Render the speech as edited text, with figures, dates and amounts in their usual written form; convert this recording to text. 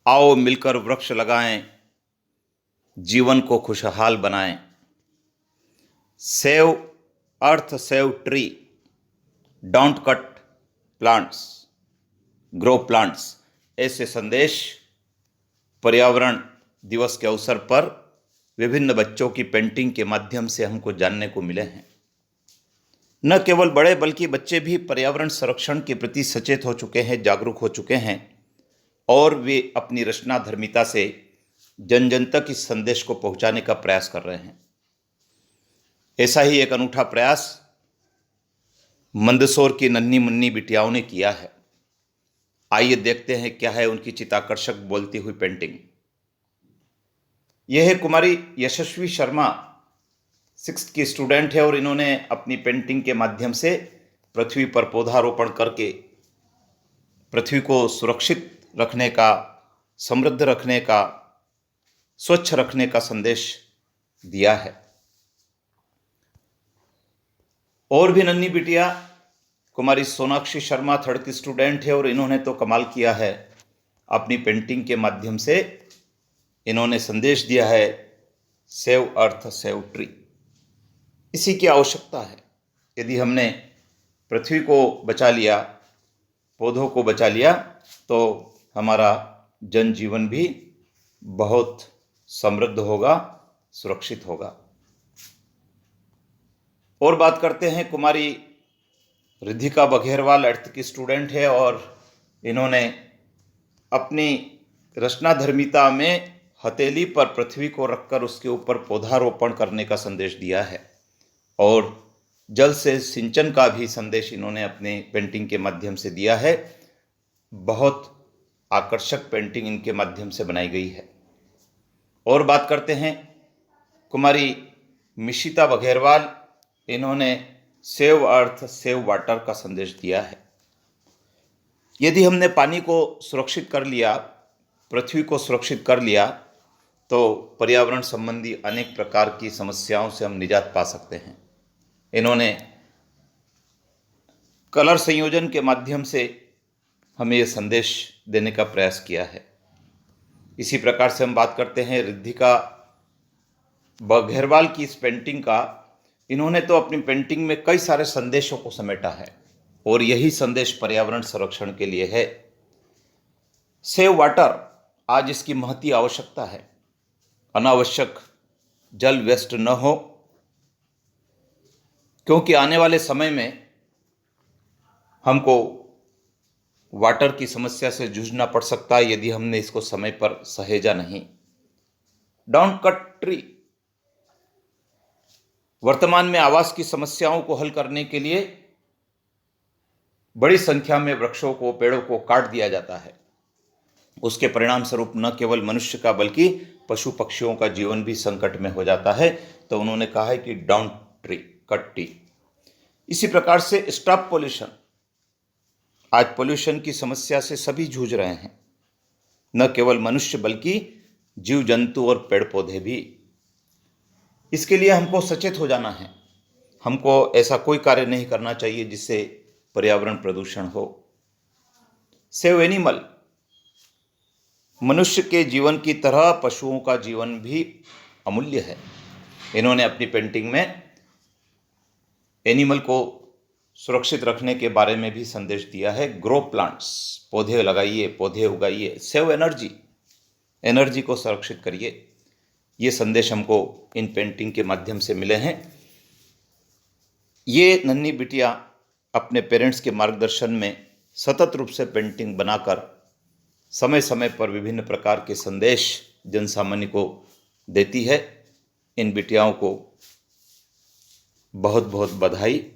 आओ मिलकर वृक्ष लगाएं, जीवन को खुशहाल बनाएं। Save earth, save tree, don't cut plants, grow plants. ऐसे संदेश पर्यावरण दिवस के अवसर पर विभिन्न बच्चों की पेंटिंग के माध्यम से हमको जानने को मिले हैं। न केवल बड़े बल्कि बच्चे भी पर्यावरण संरक्षण के प्रति सचेत हो चुके हैं, जागरूक हो चुके हैं और वे अपनी रचनाधर्मिता से जन जन तक इस संदेश को पहुंचाने का प्रयास कर रहे हैं। ऐसा ही एक अनूठा प्रयास मंदसौर की नन्ही मुन्नी बिटियाओं ने किया है। आइए देखते हैं क्या है उनकी चित्ताकर्षक बोलती हुई पेंटिंग। यह है कुमारी यशस्वी शर्मा, 6th की स्टूडेंट है और इन्होंने अपनी पेंटिंग के माध्यम से पृथ्वी पर पौधारोपण करके पृथ्वी को सुरक्षित रखने का, समृद्ध रखने का, स्वच्छ रखने का संदेश दिया है। और भी नन्ही बिटिया कुमारी सोनाक्षी शर्मा 3rd की स्टूडेंट है और इन्होंने तो कमाल किया है। अपनी पेंटिंग के माध्यम से इन्होंने संदेश दिया है, सेव अर्थ सेव ट्री। इसी की आवश्यकता है। यदि हमने पृथ्वी को बचा लिया, पौधों को बचा लिया, तो हमारा जनजीवन भी बहुत समृद्ध होगा, सुरक्षित होगा। और बात करते हैं, कुमारी रिद्धिका बघेरवाल 8th की स्टूडेंट है और इन्होंने अपनी रचनाधर्मिता में हथेली पर पृथ्वी को रखकर उसके ऊपर पौधारोपण करने का संदेश दिया है और जल से सिंचन का भी संदेश इन्होंने अपने पेंटिंग के माध्यम से दिया है। बहुत आकर्षक पेंटिंग इनके माध्यम से बनाई गई है। और बात करते हैं कुमारी मिशिता बघेरवाल, इन्होंने सेव अर्थ सेव वाटर का संदेश दिया है। यदि हमने पानी को सुरक्षित कर लिया, पृथ्वी को सुरक्षित कर लिया, तो पर्यावरण संबंधी अनेक प्रकार की समस्याओं से हम निजात पा सकते हैं। इन्होंने कलर संयोजन के माध्यम से हमें यह संदेश देने का प्रयास किया है। इसी प्रकार से हम बात करते हैं रिद्धिका बघेरवाल की इस पेंटिंग का। इन्होंने तो अपनी पेंटिंग में कई सारे संदेशों को समेटा है और यही संदेश पर्यावरण संरक्षण के लिए है। सेव वाटर, आज इसकी महती आवश्यकता है। अनावश्यक जल वेस्ट न हो, क्योंकि आने वाले समय में हमको वाटर की समस्या से जूझना पड़ सकता है यदि हमने इसको समय पर सहेजा नहीं। डोंट कट ट्री, वर्तमान में आवास की समस्याओं को हल करने के लिए बड़ी संख्या में वृक्षों को, पेड़ों को काट दिया जाता है। उसके परिणाम स्वरूप न केवल मनुष्य का बल्कि पशु पक्षियों का जीवन भी संकट में हो जाता है। तो उन्होंने कहा है कि डोंट ट्री कट टी। इसी प्रकार से स्टॉप पोल्यूशन, आज पोल्यूशन की समस्या से सभी जूझ रहे हैं, न केवल मनुष्य बल्कि जीव जंतु और पेड़ पौधे भी। इसके लिए हमको सचेत हो जाना है। हमको ऐसा कोई कार्य नहीं करना चाहिए जिससे पर्यावरण प्रदूषण हो। सेव एनिमल, मनुष्य के जीवन की तरह पशुओं का जीवन भी अमूल्य है। इन्होंने अपनी पेंटिंग में एनिमल को सुरक्षित रखने के बारे में भी संदेश दिया है। ग्रो प्लांट्स, पौधे लगाइए, पौधे उगाइए। सेव एनर्जी, एनर्जी को सुरक्षित करिए। ये संदेश हमको इन पेंटिंग के माध्यम से मिले हैं। ये नन्ही बिटिया अपने पेरेंट्स के मार्गदर्शन में सतत रूप से पेंटिंग बनाकर समय समय पर विभिन्न प्रकार के संदेश जनसामान्य को देती है। इन बिटियाओं को बहुत बहुत बधाई।